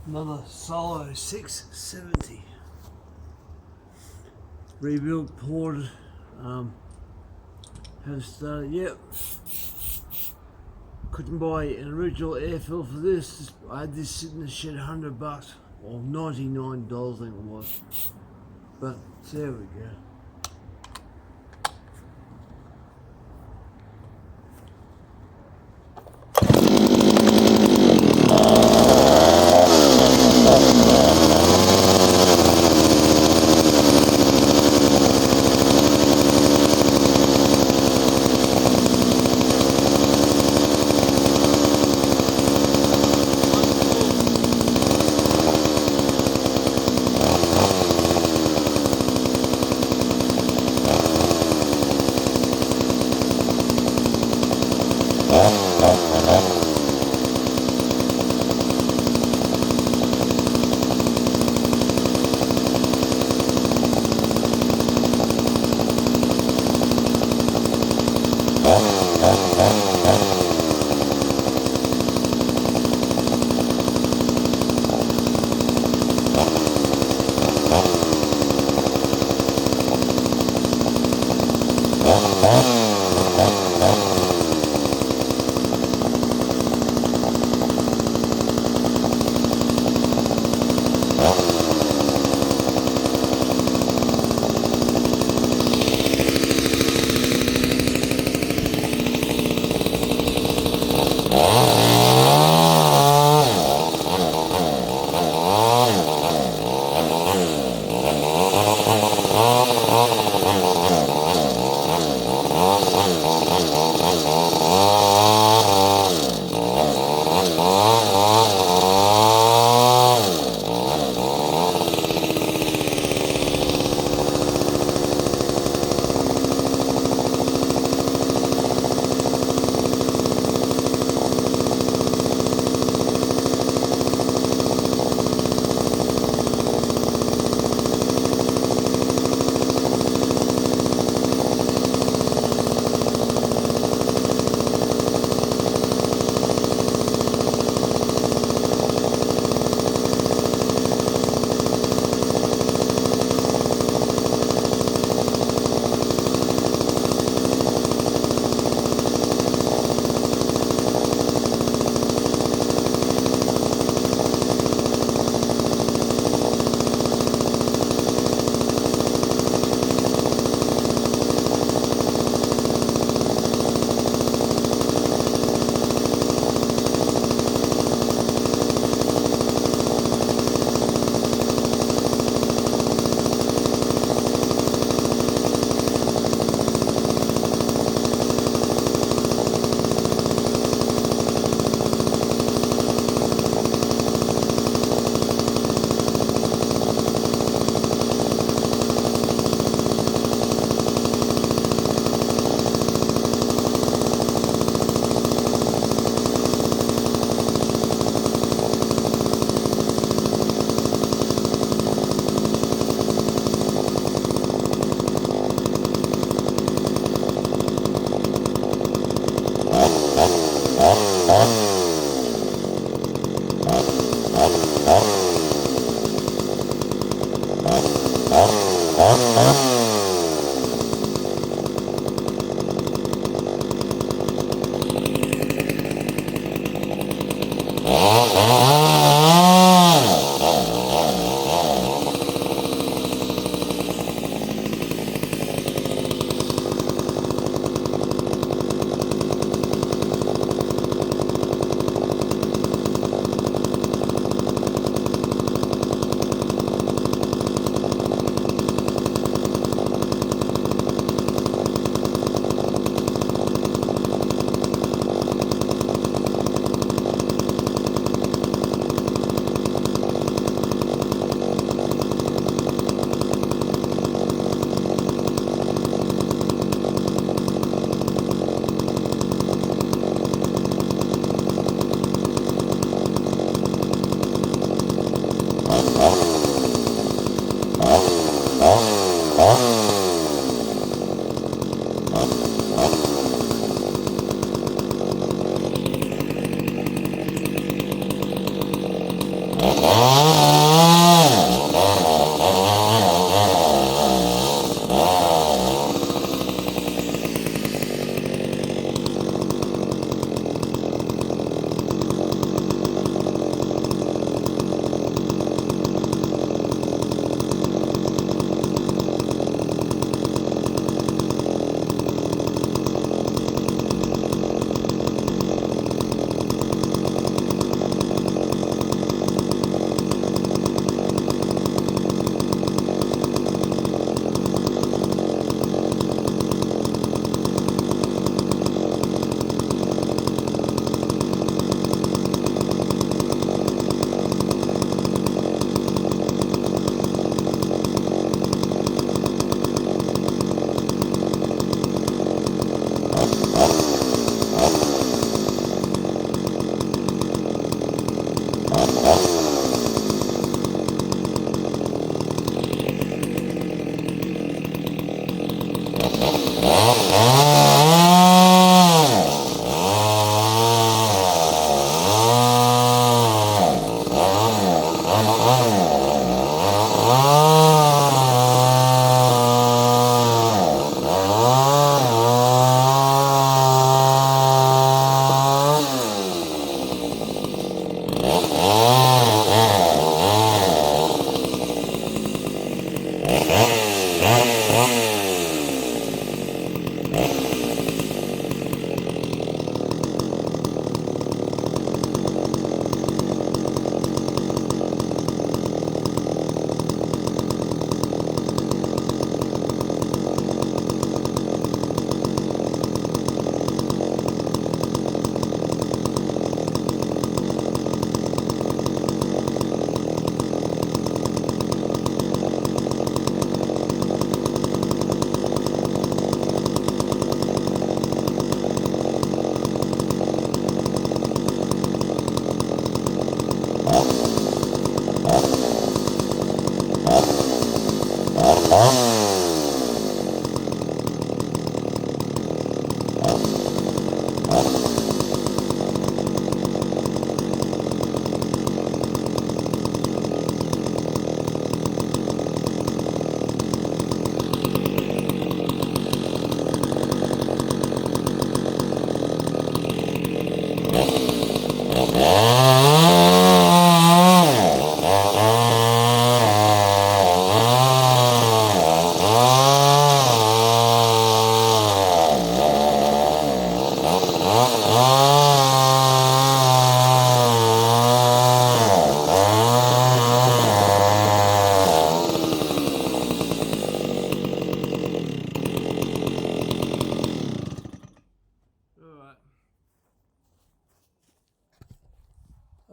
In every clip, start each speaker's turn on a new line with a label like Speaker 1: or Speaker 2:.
Speaker 1: Another Solo 670. Rebuilt, poured, have started, yep. Couldn't buy an original air filter for this. I had this sitting in the shed, $100 or $99 I think it was. But there we go.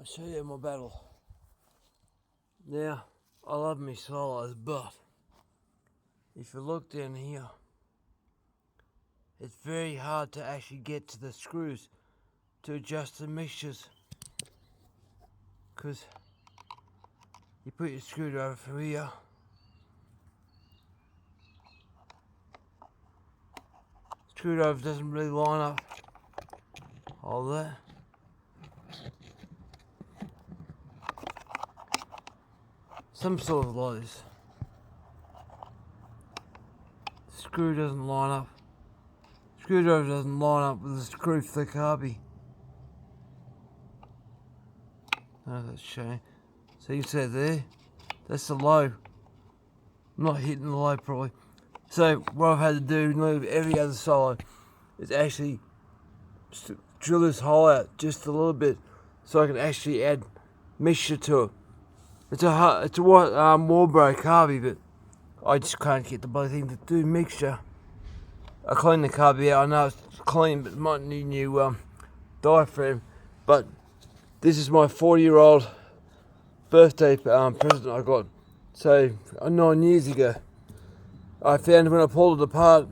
Speaker 1: I'll show you my battle. Now, I love me solos, but if you look down here, it's very hard to actually get to the screws to adjust the mixtures, because you put your screwdriver through here, screwdriver doesn't really line up all that. Some sort of like this. Screw doesn't line up. Screwdriver doesn't line up with the screw for the carby. Oh, that's a shame. So you can see there, that's the low. I'm not hitting the low probably. So what I've had to do, move every other solo, is actually drill this hole out just a little bit, so I can actually add mixture to it. It's a Marlboro carby, but I just can't get the bloody thing to do mixture. I cleaned the carby out. I know it's clean, but it might need new diaphragm. But this is my 40-year-old birthday present I got. So 9 years ago, I found when I pulled it apart,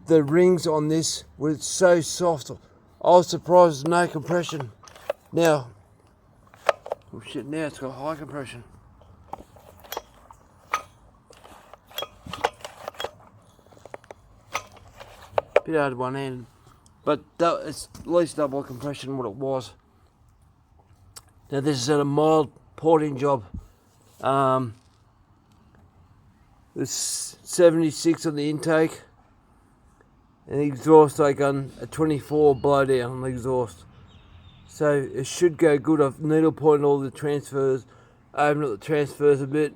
Speaker 1: the rings on this were so soft. I was surprised there's no compression. Now, oh shit! Now it's got high compression. Bit hard one end, but it's at least double compression what it was. Now this is at a mild porting job. There's 76 on the intake, and the exhaust I got a 24 blowdown on the exhaust. So it should go good. I've needle pointed all the transfers, opened up the transfers a bit.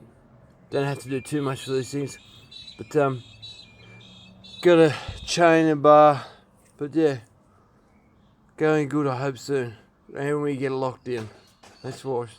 Speaker 1: Don't have to do too much for these things, but got a chain and bar, but yeah, going good I hope soon, and when we get it locked in. Thanks for watching.